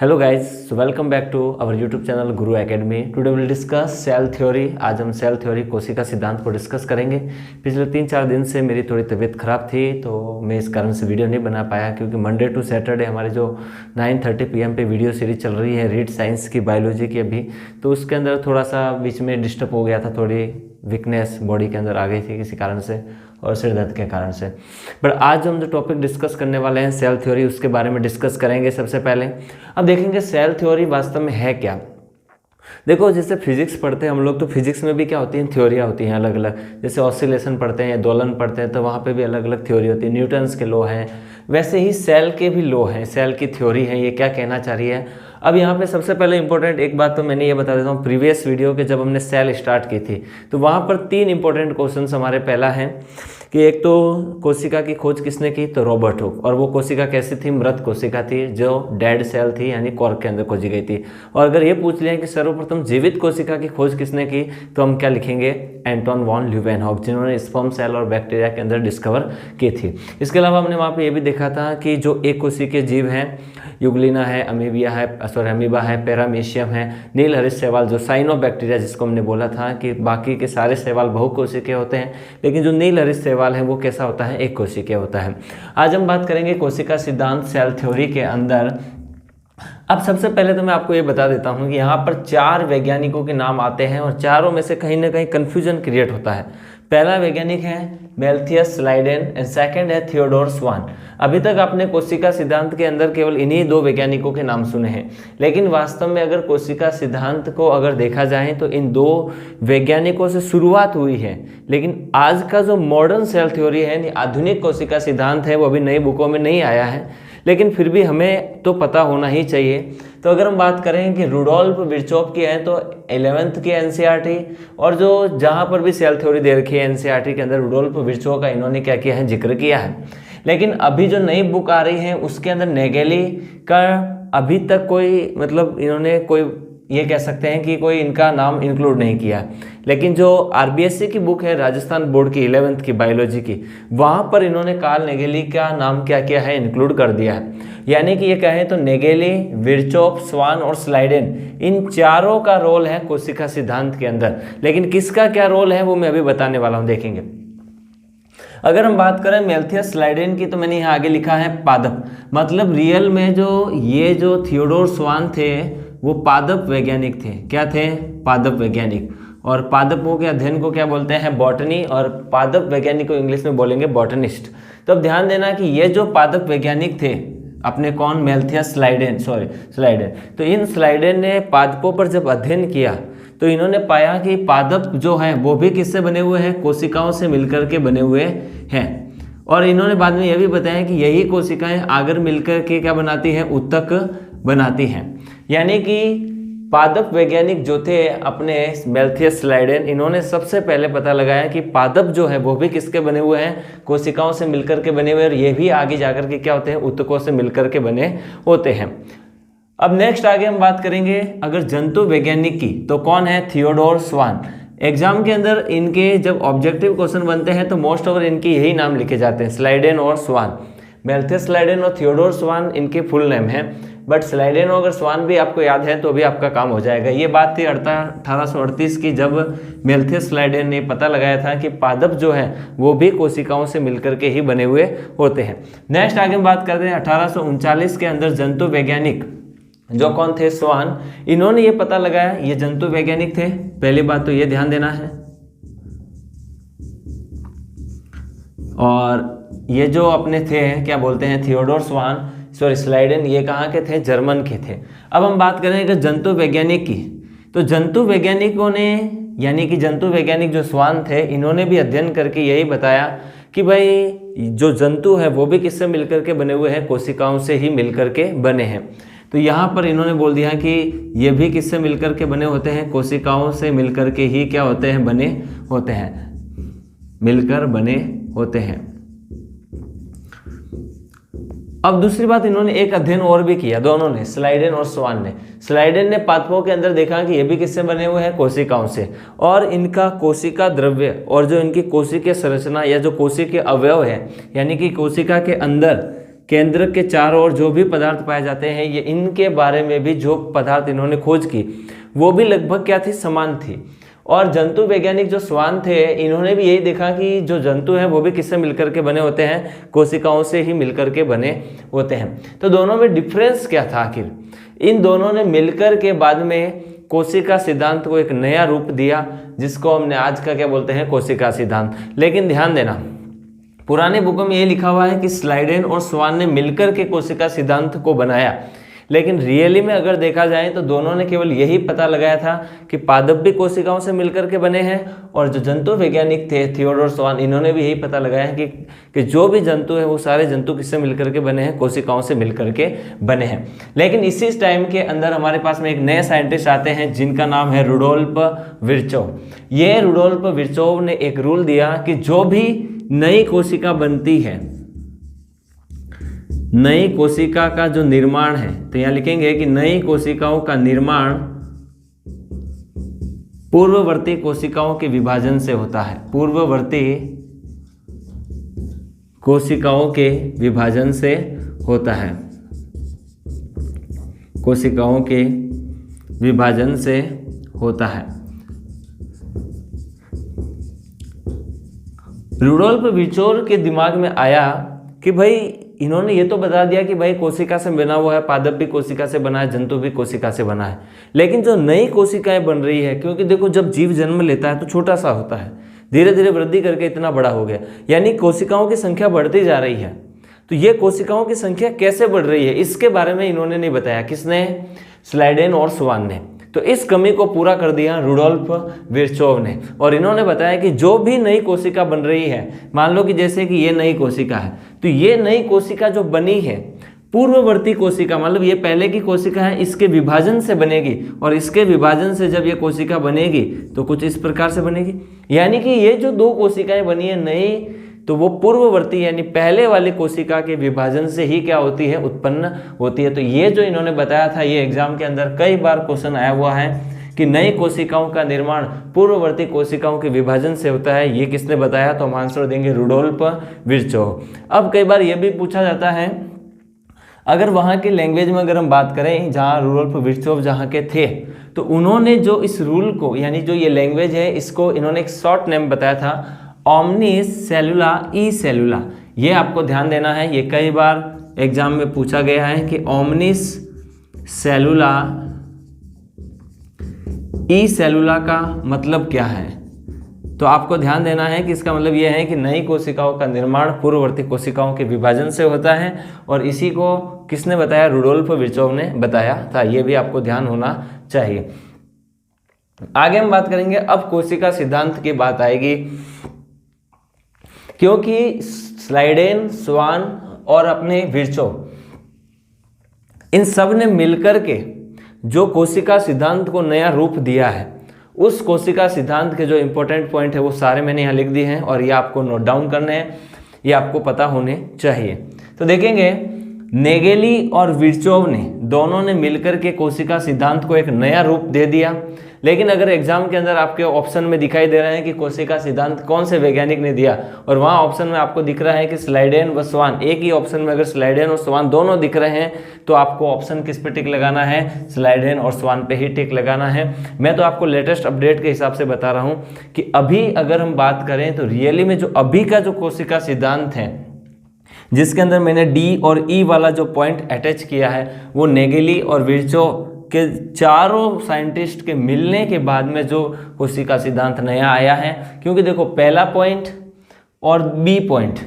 Hello guys, welcome back to our YouTube channel Guru Academy. Today will discuss cell theory. आज हम cell theory कोशिका सिद्धांत को discuss करेंगे। पिछले 3-4 दिन से मेरी थोड़ी तबीयत ख़राब थी, तो मैं इस कारण से वीडियो नहीं बना पाया, क्योंकि मंडे टू सैटरडे हमारे जो 9:30 PM पे वीडियो सीरीज चल रही है रीड साइंस की, बायोलॉजी की अभी, तो उसके अंदर थोड़ा सा बीच में डिस्टर्ब हो गया था। थोड़ी वीकनेस बॉडी के अंदर आ गई थी किसी कारण से, और सिर दर्द के कारण से। बट आज हम जो टॉपिक डिस्कस करने वाले हैं सेल थ्योरी, उसके बारे में डिस्कस करेंगे। सबसे पहले अब देखेंगे सेल थ्योरी वास्तव में है क्या। देखो, जैसे फिजिक्स पढ़ते हैं हम लोग, तो फिजिक्स में भी क्या होती हैं, थ्योरियाँ होती हैं अलग अलग। जैसे ऑसिलेशन पढ़ते हैं, दोलन पढ़ते हैं, तो वहाँ पे भी अलग अलग थ्योरी होती है। न्यूटन्स के लॉ हैं, वैसे ही सेल के भी लॉ हैं, सेल की थ्योरी है। ये क्या कहना चाह रही है। अब यहाँ पे सबसे पहले इंपॉर्टेंट एक बात तो मैंने ये बता देता हूँ, प्रीवियस वीडियो के जब हमने सेल स्टार्ट की थी, तो वहाँ पर 3 इंपॉर्टेंट क्वेश्चन हमारे। पहला है कि एक तो कोशिका की खोज किसने की, तो रॉबर्ट हुक। और वो कोशिका कैसी थी, मृत कोशिका थी, जो डेड सेल थी, यानी कॉर्क के अंदर खोजी गई थी। और अगर ये पूछ लिया कि सर्वप्रथम जीवित कोशिका की खोज किसने की, तो हम क्या लिखेंगे, एंटोन वॉन ल्यूवेनहॉक, जिन्होंने स्पर्म सेल और बैक्टीरिया के अंदर डिस्कवर की थी। इसके अलावा हमने वहाँ पे ये भी देखा था कि जो एक कोशिकीय जीव हैं, यूग्लिना है, अमीबिया है, अमीबा है, पैरामीशियम है, नीलहरित शैवाल जो साइनोबैक्टीरिया जिसको हमने बोला था कि बाकी के सारे शैवाल बहुकोशिकीय होते हैं, लेकिन जो नीलहरित शैवाल है वो कैसा होता है, एक कोशिकीय होता है। आज हम बात करेंगे कोशिका सिद्धांत सेल थ्योरी के अंदर। अब सबसे पहले तो मैं आपको ये बता देता हूँ कि यहाँ पर 4 वैज्ञानिकों के नाम आते हैं, और चारों में से कहीं ना कहीं कन्फ्यूजन क्रिएट होता है। पहला वैज्ञानिक है मेल्थियस स्लाइडेन एंड सेकंड है थियोडोर स्वान। अभी तक आपने कोशिका सिद्धांत के अंदर केवल इन्हीं 2 वैज्ञानिकों के नाम सुने हैं, लेकिन वास्तव में अगर कोशिका सिद्धांत को अगर देखा जाए तो इन 2 वैज्ञानिकों से शुरुआत हुई है। लेकिन आज का जो मॉडर्न सेल थ्योरी है, आधुनिक कोशिका सिद्धांत है, वो अभी नई बुकों में नहीं आया है, लेकिन फिर भी हमें तो पता होना ही चाहिए। तो अगर हम बात करें कि रुडोल्फ विर्चोव की है, तो 11th की एनसीईआरटी, और जो जहाँ पर भी सेल थ्योरी दे रखी है एनसीईआरटी के अंदर, रुडोल्फ विर्चोव का इन्होंने क्या किया है, जिक्र किया है। लेकिन अभी जो नई बुक आ रही है उसके अंदर नेगेली का अभी तक कोई मतलब इन्होंने कोई ये कह सकते हैं कि कोई इनका नाम इंक्लूड नहीं किया। लेकिन जो आरबीएससी की बुक है राजस्थान बोर्ड की 11th की बायोलॉजी की, वहाँ पर इन्होंने कार्ल नेगेली का नाम क्या किया है, इंक्लूड कर दिया है। यानी कि ये कहें तो नेगेली, विर्चोव, स्वान और स्लाइडेन, इन चारों का रोल है कोशिका सिद्धांत के अंदर। लेकिन किसका क्या रोल है वो मैं अभी बताने वाला हूँ, देखेंगे। अगर हम बात करें मेल्थियस स्लाइडेन की, तो मैंने यहाँ आगे लिखा है पादप, मतलब रियल में जो थियोडोर स्वान थे वो पादप वैज्ञानिक थे। क्या थे, पादप वैज्ञानिक। और पादपों के अध्ययन को क्या बोलते हैं, बॉटनी, और पादप वैज्ञानिक को इंग्लिश में बोलेंगे बॉटनिस्ट। तो अब ध्यान देना कि ये जो पादप वैज्ञानिक थे अपने, कौन, मेल्थियस स्लाइडेन, तो इन स्लाइडेन ने पादपों पर जब अध्ययन किया तो इन्होंने पाया कि पादप जो है वो भी किससे बने हुए हैं, कोशिकाओं से मिलकर के बने हुए हैं। और इन्होंने बाद में यह भी बताया कि यही कोशिकाएं आकर मिलकर के क्या बनाती हैं, ऊतक बनाती हैं। यानी कि पादप वैज्ञानिक जो थे अपने मेल्थियस स्लाइडेन, इन्होंने सबसे पहले पता लगाया कि पादप जो है वो भी किसके बने हुए हैं, कोशिकाओं से मिलकर के बने हुए, और ये भी आगे जाकर के क्या होते हैं, ऊतकों से मिलकर के बने होते हैं। अब नेक्स्ट आगे हम बात करेंगे अगर जंतु वैज्ञानिक की, तो कौन है, थियोडोर स्वान। एग्जाम के अंदर इनके जब ऑब्जेक्टिव क्वेश्चन बनते हैं तो मोस्ट ओवर इनके यही नाम लिखे जाते हैं, स्लाइडेन और स्वान। मेल्थियस स्लाइडेन और थियोडोर स्वान इनके फुल नेम है, बट स्लाइडेन और अगर स्वान भी आपको याद है तो भी आपका काम हो जाएगा। ये बात थी 1838 की, जब मेल्थियस स्लाइडेन ने पता लगाया था कि पादप जो है वो भी कोशिकाओं से मिलकर के ही बने हुए होते हैं। नेक्स्ट आगे हम बात करते हैं 1839 के अंदर जंतु वैज्ञानिक जो कौन थे, स्वान। इन्होंने ये पता लगाया, ये जंतु वैज्ञानिक थे। पहली बात तो ये ध्यान देना है। और ये जो अपने थे क्या बोलते हैं, थियोडोर स्लाइडेन, ये कहाँ के थे, जर्मन के थे। अब हम बात करें कि जंतु वैज्ञानिक की, तो जंतु वैज्ञानिकों ने, यानी कि जंतु वैज्ञानिक जो स्वान थे, इन्होंने भी अध्ययन करके यही बताया कि भाई जो जंतु है वो भी किससे मिलकर के बने हुए हैं, कोशिकाओं से ही मिलकर के बने हैं। तो यहाँ पर इन्होंने बोल दिया कि ये भी किससे मिलकर के बने होते हैं, कोशिकाओं से मिलकर के ही क्या होते हैं, बने होते हैं, मिलकर बने होते हैं। अब दूसरी बात, इन्होंने एक अध्ययन और भी किया, दोनों ने, स्लाइडेन और स्वान ने। स्लाइडेन ने पादपों के अंदर देखा कि ये भी किससे बने हुए हैं, कोशिकाओं से, और इनका कोशिका द्रव्य और जो इनकी कोशिकीय संरचना या जो कोशिकीय अवयव है, यानी कि कोशिका के अंदर केंद्र के चारों ओर जो भी पदार्थ पाए जाते हैं, ये इनके बारे में भी जो पदार्थ इन्होंने खोज की वो भी लगभग क्या थी, समान थी। और जंतु वैज्ञानिक जो स्वान थे, इन्होंने भी यही देखा कि जो जंतु हैं वो भी किससे मिलकर के बने होते हैं, कोशिकाओं से ही मिलकर के बने होते हैं। तो दोनों में डिफरेंस क्या था आखिर? इन दोनों ने मिलकर के बाद में कोशिका सिद्धांत को एक नया रूप दिया, जिसको हमने आज का क्या बोलते हैं, कोशिका सिद्धांत। लेकिन ध्यान देना, पुराने बुकों में ये लिखा हुआ है कि स्लाइडेन और स्वान ने मिलकर के कोशिका सिद्धांत को बनाया, लेकिन रियली में अगर देखा जाए तो दोनों ने केवल यही पता लगाया था कि पादप भी कोशिकाओं से मिलकर के बने हैं, और जो जंतु वैज्ञानिक थे थियोडोर स्वान, इन्होंने भी यही पता लगाया है कि जो भी जंतु है वो सारे जंतु किससे मिलकर के बने हैं, कोशिकाओं से मिलकर के बने हैं। लेकिन इसी टाइम के अंदर हमारे पास में एक नए साइंटिस्ट आते हैं जिनका नाम है रुडोल्फ विर्चोव। ये रुडोल्फ विर्चोव ने एक रूल दिया कि जो भी नई कोशिका बनती है, नई कोशिका का जो निर्माण है, तो यहां लिखेंगे कि नई कोशिकाओं का निर्माण पूर्ववर्ती कोशिकाओं के विभाजन से होता है। पूर्ववर्ती कोशिकाओं के विभाजन से होता है, कोशिकाओं के विभाजन से होता है। रुडोल्फ विर्चोव के दिमाग में आया कि भाई इन्होंने ये तो बता दिया कि भाई कोशिका से बना हुआ है, पादप भी कोशिका से बना है, जंतु भी कोशिका से बना है, लेकिन जो नई कोशिकाएं बन रही है, क्योंकि देखो जब जीव जन्म लेता है तो छोटा सा होता है, धीरे धीरे वृद्धि करके इतना बड़ा हो गया, यानी कोशिकाओं की संख्या बढ़ती जा रही है। तो ये कोशिकाओं की संख्या कैसे बढ़ रही है, इसके बारे में इन्होंने नहीं बताया। किसने? स्लाइडेन और स्वान ने। तो इस कमी को पूरा कर दिया रुडोल्फ विर्चोव ने, और इन्होंने बताया कि जो भी नई कोशिका बन रही है, मान लो कि जैसे कि ये नई कोशिका है, तो ये नई कोशिका जो बनी है, पूर्ववर्ती कोशिका मतलब ये पहले की कोशिका है, इसके विभाजन से बनेगी, और इसके विभाजन से जब ये कोशिका बनेगी तो कुछ इस प्रकार से बनेगी। यानी कि ये जो दो कोशिकाएं बनी है नई, तो वो पूर्ववर्ती यानी पहले वाली कोशिका के विभाजन से ही क्या होती है, उत्पन्न होती है। तो ये जो इन्होंने बताया था, ये एग्जाम के अंदर कई बार क्वेश्चन आया हुआ है कि नई कोशिकाओं का निर्माण पूर्ववर्ती कोशिकाओं के विभाजन से होता है। ये किसने बताया? तो हम आंसर देंगे रुडोल्फ विर्चोव। अब कई बार ये भी पूछा जाता है, अगर वहाँ की लैंग्वेज में अगर हम बात करें, जहाँ रुडोल्फ विर्चोव जहाँ के थे, तो उन्होंने जो इस रूल को, यानी जो ये लैंग्वेज है, इसको इन्होंने एक शॉर्ट नेम बताया था, ओमनिस सेलुला ई सेलुला। ये आपको ध्यान देना है, ये कई बार एग्जाम में पूछा गया है कि ओमनिस सेलुला ई सेलुला का मतलब क्या है। तो आपको ध्यान देना है कि इसका मतलब यह है कि नई कोशिकाओं का निर्माण पूर्ववर्ती कोशिकाओं के विभाजन से होता है, और इसी को किसने बताया? रुडोल्फ विर्चोव ने बताया था। ये भी आपको ध्यान होना चाहिए। आगे हम बात करेंगे, अब कोशिका सिद्धांत की बात आएगी, क्योंकि स्लाइडेन, स्वान और अपने विर्चोव, इन सब ने मिलकर के जो कोशिका सिद्धांत को नया रूप दिया है, उस कोशिका सिद्धांत के जो इंपॉर्टेंट पॉइंट है वो सारे मैंने यहाँ लिख दिए हैं, और ये आपको नोट डाउन करने हैं, ये आपको पता होने चाहिए। तो देखेंगे, नेगेली और विर्चोव ने दोनों ने मिलकर के कोशिका सिद्धांत को एक नया रूप दे दिया। लेकिन अगर एग्जाम के अंदर आपके ऑप्शन में दिखाई दे रहा है कि कोशिका सिद्धांत कौन से वैज्ञानिक ने दिया, और वहाँ ऑप्शन में आपको दिख रहा है कि स्लाइडेन व स्वान, एक ही ऑप्शन में अगर स्लाइडेन और स्वान दोनों दिख रहे हैं, तो आपको ऑप्शन किस पे टिक लगाना है? स्लाइडेन और स्वान पे ही टिक लगाना है। मैं तो आपको लेटेस्ट अपडेट के हिसाब से बता रहा हूँ कि अभी अगर हम बात करें तो रियली में जो अभी का जो कोशिका सिद्धांत है, जिसके अंदर मैंने डी और ई वाला जो पॉइंट अटैच किया है, वो नेगेली और विर्चोव के चारों साइंटिस्ट के मिलने के बाद में जो कोशिका सिद्धांत नया आया है। क्योंकि देखो, पहला पॉइंट और बी पॉइंट,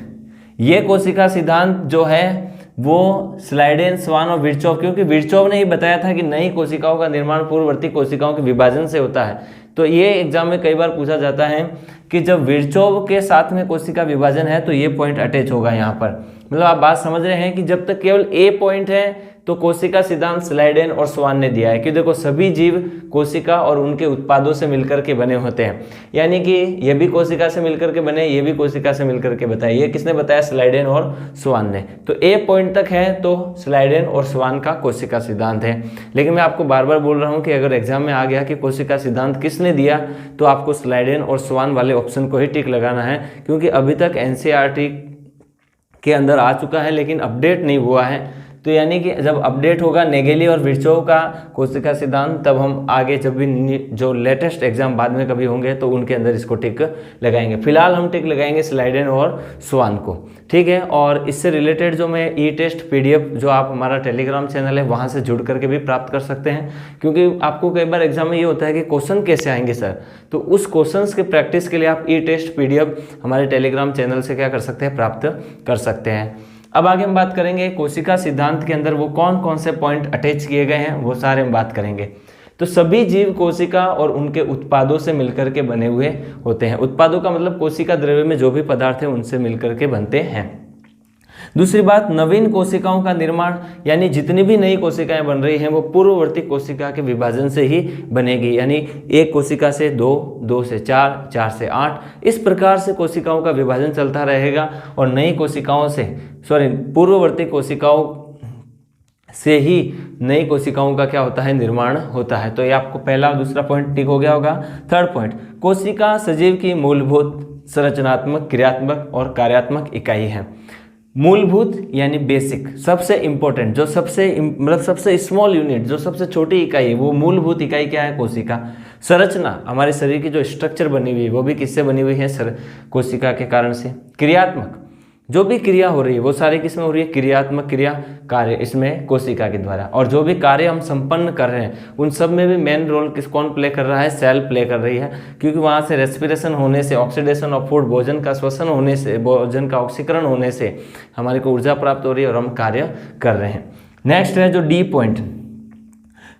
ये कोशिका सिद्धांत जो है वो स्लाइडेन, स्वान और विर्चोव, क्योंकि विर्चोव ने ही बताया था कि नई कोशिकाओं का निर्माण पूर्ववर्ती कोशिकाओं के विभाजन से होता है। तो ये एग्जाम में कई बार पूछा जाता है कि जब विर्चोव के साथ में कोशिका विभाजन है तो ये पॉइंट अटैच होगा यहाँ पर। मतलब आप बात समझ रहे हैं कि जब तक केवल ए पॉइंट है तो कोशिका सिद्धांत स्लाइडेन और स्वान ने दिया है कि देखो सभी जीव कोशिका और उनके उत्पादों से मिलकर के बने होते हैं, यानी कि ये भी कोशिका से मिलकर के बने, ये भी कोशिका से मिलकर के बताया। ये किसने बताया? स्लाइडेन और स्वान ने। तो ए पॉइंट तक है तो स्लाइडेन और स्वान का कोशिका सिद्धांत है। लेकिन मैं आपको बार बार बोल रहा हूँ कि अगर एग्जाम में आ गया कि कोशिका सिद्धांत किसने दिया, तो आपको स्लाइडेन और स्वान वाले ऑप्शन को ही टिक लगाना है, क्योंकि अभी तक एनसीईआरटी के अंदर आ चुका है लेकिन अपडेट नहीं हुआ है। तो यानी कि जब अपडेट होगा नेगेली और विर्चोव का कोशिका सिद्धांत, तब हम आगे जब भी जो लेटेस्ट एग्जाम बाद में कभी होंगे तो उनके अंदर इसको टिक लगाएंगे। फिलहाल हम टिक लगाएंगे स्लाइडेन और स्वान को, ठीक है। और इससे रिलेटेड जो मैं ई टेस्ट PDF जो आप हमारा टेलीग्राम चैनल है वहाँ से जुड़ करके भी प्राप्त कर सकते हैं, क्योंकि आपको कई बार एग्जाम में ये होता है कि क्वेश्चन कैसे आएंगे सर, तो उस क्वेश्चंस के प्रैक्टिस के लिए आप ई टेस्ट PDF हमारे टेलीग्राम चैनल से क्या कर सकते हैं, प्राप्त कर सकते हैं। अब आगे हम बात करेंगे कोशिका सिद्धांत के अंदर वो कौन कौन से पॉइंट अटैच किए गए हैं, वो सारे हम बात करेंगे। तो सभी जीव कोशिका और उनके उत्पादों से मिलकर के बने हुए होते हैं। उत्पादों का मतलब कोशिका द्रव्य में जो भी पदार्थ है उनसे मिलकर के बनते हैं। दूसरी बात, नवीन कोशिकाओं का निर्माण, यानी जितनी भी नई कोशिकाएं बन रही हैं वो पूर्ववर्ती कोशिका के विभाजन से ही बनेगी, यानी एक कोशिका से 2, 2 से 4, 4 से 8, इस प्रकार से कोशिकाओं का विभाजन चलता रहेगा और नई कोशिकाओं से पूर्ववर्ती कोशिकाओं से ही नई कोशिकाओं का क्या होता है, निर्माण होता है। तो ये आपको पहला और दूसरा पॉइंट टिक हो गया होगा। थर्ड पॉइंट, कोशिका सजीव की मूलभूत संरचनात्मक, क्रियात्मक और कार्यात्मक इकाई है। मूलभूत यानी बेसिक, सबसे इंपॉर्टेंट, जो सबसे स्मॉल यूनिट, जो सबसे छोटी इकाई है, वो मूलभूत इकाई क्या है, कोशिका। संरचना, हमारे शरीर की जो स्ट्रक्चर बनी हुई है वो भी किससे बनी हुई है, कोशिका के कारण से। क्रियात्मक, जो भी क्रिया हो रही है वो सारी किसमें हो रही है, क्रियात्मक क्रिया, कार्य इसमें कोशिका के द्वारा। और जो भी कार्य हम संपन्न कर रहे हैं उन सब में भी मेन रोल कौन प्ले कर रहा है, सेल प्ले कर रही है, क्योंकि वहाँ से रेस्पिरेशन होने से, ऑक्सीडेशन ऑफ फूड, भोजन का श्वसन होने से, भोजन का ऑक्सीकरण होने से हमारे को ऊर्जा प्राप्त हो रही है और हम कार्य कर रहे हैं। नेक्स्ट है जो डी पॉइंट,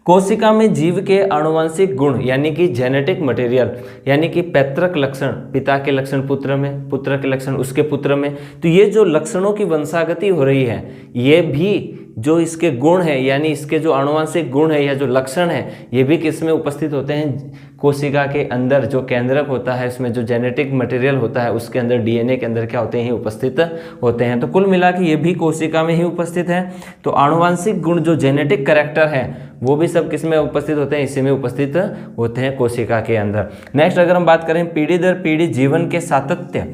कोशिका में जीव के आनुवंशिक गुण यानी कि जेनेटिक मटेरियल, यानी कि पैतृक लक्षण, पिता के लक्षण पुत्र में, पुत्र के लक्षण उसके पुत्र में, तो ये जो लक्षणों की वंशागति हो रही है, ये भी जो इसके गुण है, यानी इसके जो आनुवंशिक गुण है या जो लक्षण है, ये भी किस में उपस्थित होते हैं, कोशिका के अंदर जो केंद्रक होता है, इसमें जो जेनेटिक मटेरियल होता है उसके अंदर, DNA के अंदर क्या होते हैं, उपस्थित होते हैं। तो कुल मिला के ये भी कोशिका में ही उपस्थित है। तो आनुवंशिक गुण जो जेनेटिक कैरेक्टर है वो भी सब किस में उपस्थित होते हैं, इसी में उपस्थित होते हैं कोशिका के अंदर। नेक्स्ट अगर हम बात करें पीढ़ी दर पीढ़ी जीवन के सातत्य,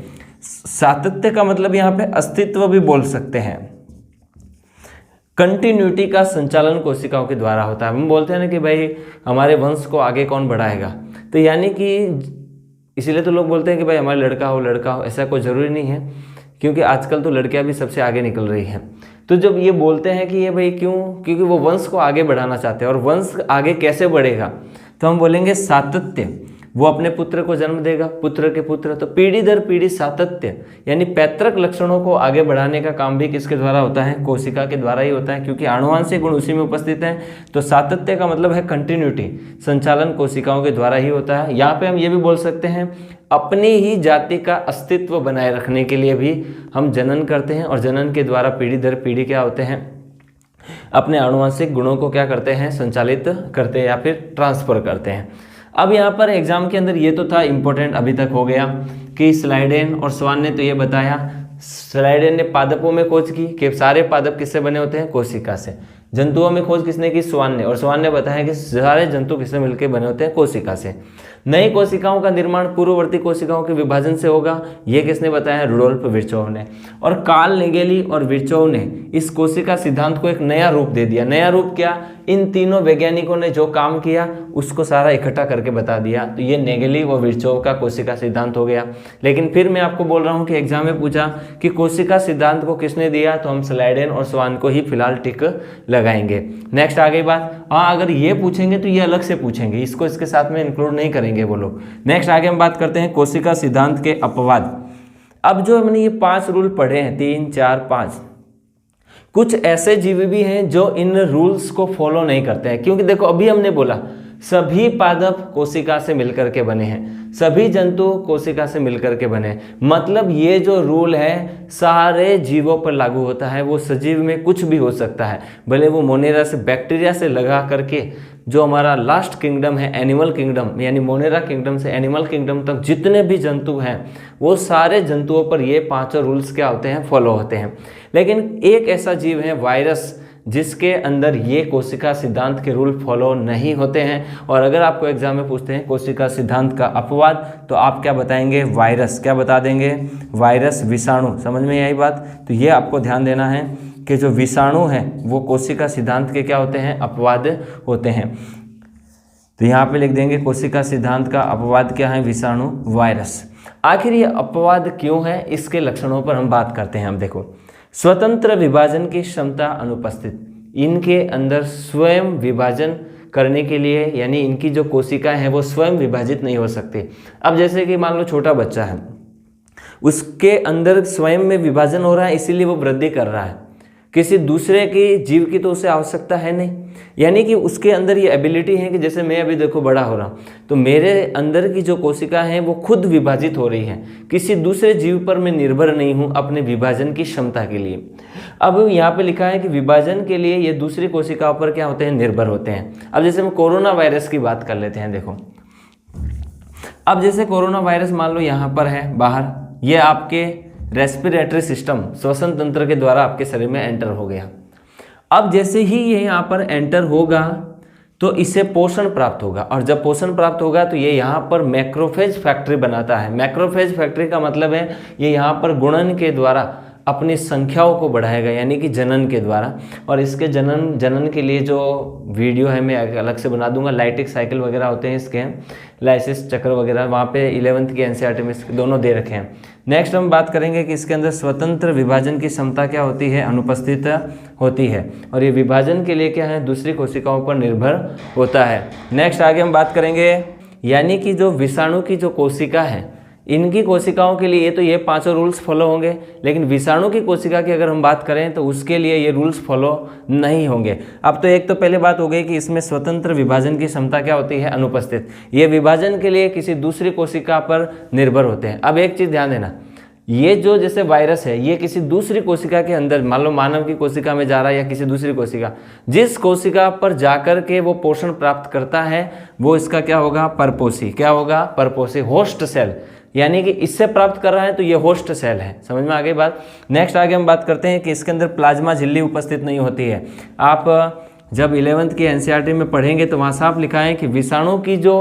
सातत्य का मतलब यहाँ पे अस्तित्व भी बोल सकते हैं। कंटिन्यूटी का संचालन कोशिकाओं के द्वारा होता है। हम बोलते हैं ना कि भाई हमारे वंश को आगे कौन बढ़ाएगा, तो यानी कि इसीलिए तो लोग बोलते हैं कि भाई हमारा लड़का हो, ऐसा कोई ज़रूरी नहीं है, क्योंकि आजकल तो लड़कियां भी सबसे आगे निकल रही हैं। तो जब ये बोलते हैं कि ये भाई क्यों, क्योंकि वो वंश को आगे बढ़ाना चाहते हैं। और वंश आगे कैसे बढ़ेगा, तो हम बोलेंगे सातत्य, वो अपने पुत्र को जन्म देगा, पुत्र के पुत्र, तो पीढ़ी दर पीढ़ी सातत्य यानी पैतृक लक्षणों को आगे बढ़ाने का काम भी किसके द्वारा होता है, कोशिका के द्वारा ही होता है, क्योंकि आनुवंशिक गुण उसी में उपस्थित हैं। तो सातत्य का मतलब है कंटिन्यूटी, संचालन कोशिकाओं के द्वारा ही होता है। यहाँ पे हम ये भी बोल सकते हैं अपनी ही जाति का अस्तित्व बनाए रखने के लिए भी हम जनन करते हैं, और जनन के द्वारा पीढ़ी दर पीढ़ी क्या होते हैं, अपने आनुवंशिक गुणों को क्या करते हैं, संचालित करते हैं या फिर ट्रांसफर करते हैं। अब यहाँ पर एग्जाम के अंदर ये तो था इंपॉर्टेंट, अभी तक हो गया कि स्लाइडेन और स्वान ने तो ये बताया, स्लाइडेन ने पादपों में खोज की कि सारे पादप किससे बने होते हैं, कोशिका से। जंतुओं में खोज किसने की, स्वान ने, और स्वान ने बताया कि सारे जंतु किससे मिलकर बने होते हैं, कोशिका से। नई कोशिकाओं का निर्माण पूर्ववर्ती कोशिकाओं के विभाजन से होगा, ये किसने बताया, रुडोल्फ विर्चोव ने। और कार्ल नेगेली और विर्चोव ने इस कोशिका सिद्धांत को एक नया रूप दे दिया। नया रूप क्या, इन तीनों वैज्ञानिकों ने जो काम किया उसको सारा इकट्ठा करके बता दिया। तो ये नेगेली और विर्चोव का कोशिका सिद्धांत हो गया। लेकिन फिर मैं आपको बोल रहा हूँ कि एग्जाम में पूछा कि कोशिका सिद्धांत को किसने दिया, तो हम स्लाइडेन और स्वान को ही फिलहाल टिक लगाएंगे। नेक्स्ट आ गई बात, हाँ अगर ये पूछेंगे तो ये अलग से पूछेंगे, इसको इसके साथ में इंक्लूड नहीं करेंगे वो लोग। नेक्स्ट आगे हम बात करते हैं कोशिका सिद्धांत के अपवाद। अब जो हमने ये 5 रूल पढ़े हैं, 3, 4, 5, कुछ ऐसे जीव भी हैं जो इन रूल्स को फॉलो नहीं करते हैं। क्योंकि देखो अभी हमने बोला सभी पादप कोशिका से मिलकर के बने हैं, सभी जंतु कोशिका से मिलकर के बने हैं, मतलब ये जो रूल है सारे जीवों पर लागू होता है। वो सजीव में कुछ भी हो सकता है, भले वो मोनेरा से, बैक्टीरिया से लगा करके जो हमारा लास्ट किंगडम है एनिमल किंगडम, यानी मोनेरा किंगडम से एनिमल किंगडम तक जितने भी जंतु हैं वो सारे जंतुओं पर ये 5 रूल्स क्या होते हैं, फॉलो होते हैं। लेकिन एक ऐसा जीव है वायरस, जिसके अंदर ये कोशिका सिद्धांत के रूल फॉलो नहीं होते हैं। और अगर आपको एग्जाम में पूछते हैं कोशिका सिद्धांत का अपवाद, तो आप क्या बताएंगे? वायरस। क्या बता देंगे? वायरस, विषाणु। समझ में आई बात? तो ये आपको ध्यान देना है कि जो विषाणु है वो कोशिका सिद्धांत के क्या होते हैं? अपवाद होते हैं। तो यहाँ पे लिख देंगे कोशिका सिद्धांत का अपवाद क्या है? विषाणु, वायरस। आखिर ये अपवाद क्यों है, इसके लक्षणों पर हम बात करते हैं। हम देखो, स्वतंत्र विभाजन की क्षमता अनुपस्थित, इनके अंदर स्वयं विभाजन करने के लिए, यानी इनकी जो कोशिकाएं हैं वो स्वयं विभाजित नहीं हो सकती। अब जैसे कि मान लो छोटा बच्चा है, उसके अंदर स्वयं में विभाजन हो रहा है, इसीलिए वो वृद्धि कर रहा है। किसी दूसरे की जीव की तो उसे आवश्यकता है नहीं, यानी कि उसके अंदर ये एबिलिटी है कि जैसे मैं अभी देखो बड़ा हो रहा हूँ, तो मेरे अंदर की जो कोशिका हैं वो खुद विभाजित हो रही हैं, किसी दूसरे जीव पर मैं निर्भर नहीं हूँ अपने विभाजन की क्षमता के लिए। अब यहाँ पे लिखा है कि विभाजन के लिए ये दूसरी कोशिकाओं पर क्या होते हैं? निर्भर होते हैं। अब जैसे हम कोरोना वायरस की बात कर लेते हैं। देखो, अब जैसे कोरोना वायरस मान लो यहाँ पर है बाहर, ये आपके रेस्पिरेटरी सिस्टम, श्वसन तंत्र के द्वारा आपके शरीर में एंटर हो गया। अब जैसे ही ये यहाँ पर एंटर होगा तो इससे पोषण प्राप्त होगा, और जब पोषण प्राप्त होगा तो ये यहाँ पर मैक्रोफेज फैक्ट्री बनाता है। मैक्रोफेज फैक्ट्री का मतलब है ये यहाँ पर गुणन के द्वारा अपनी संख्याओं को बढ़ाएगा, यानी कि जनन के द्वारा। और इसके जनन के लिए जो वीडियो है मैं अलग से बना दूंगा। लाइटिक साइकिल वगैरह होते हैं इसके, लाइसिस चक्र वगैरह, वहाँ पे 11th की एनसीईआरटी में इसके दोनों दे रखे हैं। नेक्स्ट हम बात करेंगे कि इसके अंदर स्वतंत्र विभाजन की क्षमता क्या होती है? अनुपस्थित होती है, और ये विभाजन के लिए क्या है? दूसरी कोशिकाओं पर निर्भर होता है। नेक्स्ट आगे हम बात करेंगे, यानी कि जो विषाणु की जो कोशिका है, इनकी कोशिकाओं के लिए तो ये पांचों रूल्स फॉलो होंगे, लेकिन विषाणु की कोशिका की अगर हम बात करें तो उसके लिए ये रूल्स फॉलो नहीं होंगे। अब तो एक तो पहले बात हो गई कि इसमें स्वतंत्र विभाजन की क्षमता क्या होती है? अनुपस्थित। ये विभाजन के लिए किसी दूसरी कोशिका पर निर्भर होते हैं। अब एक चीज़ ध्यान देना, ये जो जैसे वायरस है ये किसी दूसरी कोशिका के अंदर, मान लो मानव की कोशिका में जा रहा है या किसी दूसरी कोशिका, जिस कोशिका पर जाकर के वो पोषण प्राप्त करता है वो इसका क्या होगा? परपोषी। क्या होगा? परपोषी, होस्ट सेल, यानी कि इससे प्राप्त कर रहा है तो ये होस्ट सेल है। समझ में आ गई बात? नेक्स्ट आगे हम बात करते हैं कि इसके अंदर प्लाज्मा झिल्ली उपस्थित नहीं होती है। आप जब 11th की एनसीईआरटी में पढ़ेंगे तो वहाँ साफ लिखा है कि विषाणु की जो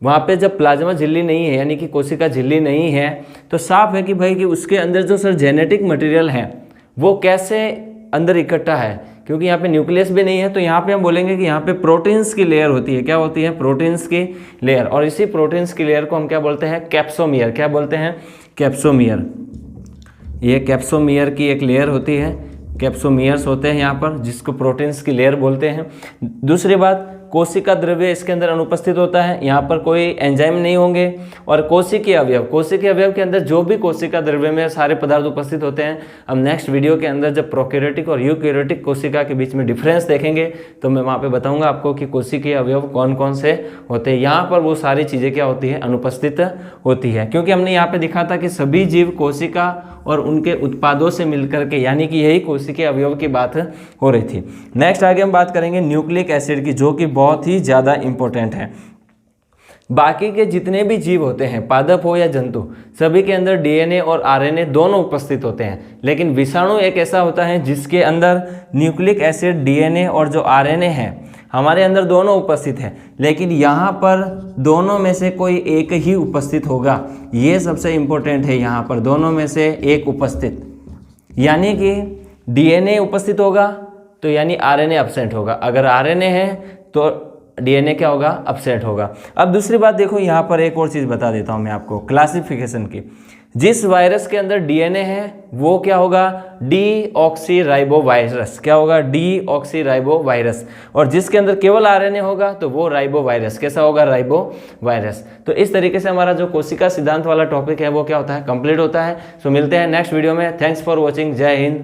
वहाँ पे जब प्लाज्मा झिल्ली नहीं है, यानी कि कोशिका झिल्ली नहीं है, तो साफ है कि भाई कि उसके अंदर जो सर जेनेटिक मटेरियल है वो कैसे अंदर इकट्ठा है, क्योंकि यहाँ पे न्यूक्लियस भी नहीं है। तो यहाँ पे हम बोलेंगे कि यहाँ पे प्रोटीन्स की लेयर होती है। क्या होती है? प्रोटीन्स की लेयर। और इसी प्रोटीन्स की लेयर को हम क्या बोलते हैं? कैप्सोमियर। क्या बोलते हैं? कैप्सोमियर। ये कैप्सोमियर की एक लेयर होती है, कैप्सोमियर्स होते हैं यहाँ पर, जिसको प्रोटीन्स की लेयर बोलते हैं। दूसरी बात, कोशिका द्रव्य इसके अंदर अनुपस्थित होता है, यहाँ पर कोई एंजाइम नहीं होंगे। और कोशिकीय अवयव, कोशिकीय अवयव के अंदर जो भी कोशिका द्रव्य में सारे पदार्थ उपस्थित होते हैं, हम नेक्स्ट वीडियो के अंदर जब प्रोकैरियोटिक और यूकैरियोटिक कोशिका के बीच में डिफरेंस देखेंगे तो मैं वहाँ पे बताऊंगा आपको कि कोशिकीय अवयव कौन कौन से होते हैं। यहाँ पर वो सारी चीज़ें क्या होती है? अनुपस्थित होती है, क्योंकि हमने यहाँ पे दिखा था कि सभी जीव कोशिका और उनके उत्पादों से मिलकर के, यानी कि यही कोशिकीय अवयव की बात हो रही थी। नेक्स्ट आगे हम बात करेंगे न्यूक्लिक एसिड की, जो कि बहुत ही ज़्यादा इंपॉर्टेंट है। बाकी के जितने भी जीव होते हैं, पादप हो या जंतु, सभी के अंदर डीएनए और आरएनए दोनों उपस्थित होते हैं, लेकिन विषाणु एक ऐसा होता है जिसके अंदर न्यूक्लिक एसिड, डीएनए और जो आरएनए है हमारे अंदर दोनों उपस्थित है, लेकिन यहाँ पर दोनों में से कोई एक ही उपस्थित होगा। ये सबसे इम्पोर्टेंट है, यहाँ पर दोनों में से एक उपस्थित, यानी कि डीएनए उपस्थित होगा तो यानी आरएनए अब्सेंट होगा, अगर आरएनए है तो डीएनए क्या होगा? अब्सेंट होगा। अब दूसरी बात देखो, यहाँ पर एक और चीज़ बता देता हूँ मैं आपको क्लासिफिकेशन की। जिस वायरस के अंदर डीएनए है वो क्या होगा? डीऑक्सीराइबोवायरस। क्या होगा? डीऑक्सीराइबोवायरस। और जिसके अंदर केवल आरएनए होगा तो वो राइबोवायरस। कैसा होगा? राइबोवायरस। तो इस तरीके से हमारा जो कोशिका सिद्धांत वाला टॉपिक है वो क्या होता है? कंप्लीट होता है। सो मिलते हैं नेक्स्ट वीडियो में। Thanks for watching. जय हिंद,